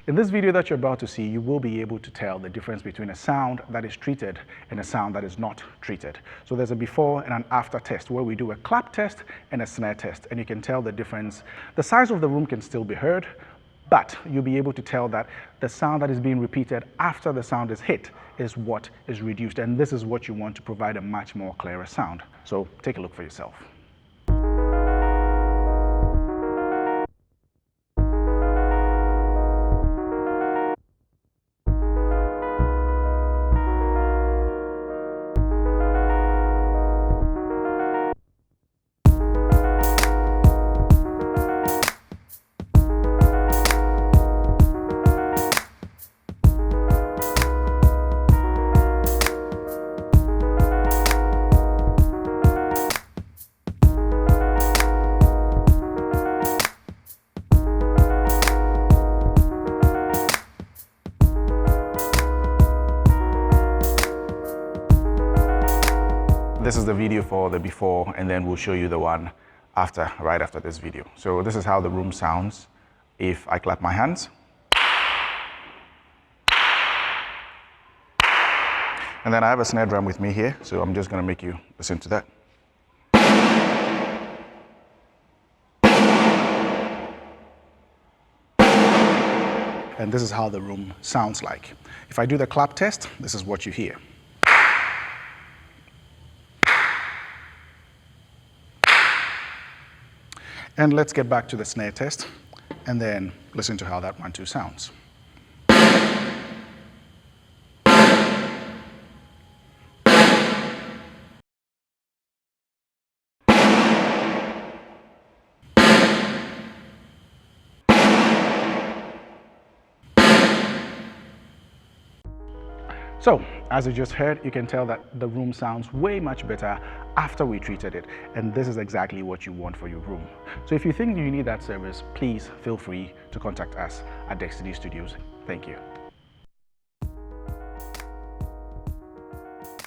In this video that you're about to see, you will be able to tell the difference between a sound that is treated and a sound that is not treated. So there's a before and an after test where we do a clap test and a snare test, and you can tell the difference. The size of the room can still be heard, but you'll be able to tell that the sound that is being repeated after the sound is hit is what is reduced, and this is what you want to provide a much more clearer sound. So take a look for yourself. This is the video for the before, and then we'll show you the one after, right after this video. So this is how the room sounds if I clap my hands. And then I have a snare drum with me here, so I'm just going to make you listen to that. And this is how the room sounds like. If I do the clap test, this is what you hear. And let's get back to the snare test and then listen to how that 1-2 sounds. So, as you just heard, you can tell that the room sounds way much better after we treated it, and this is exactly what you want for your room. So if you think you need that service, please feel free to contact us at DextDee Studios. Thank you.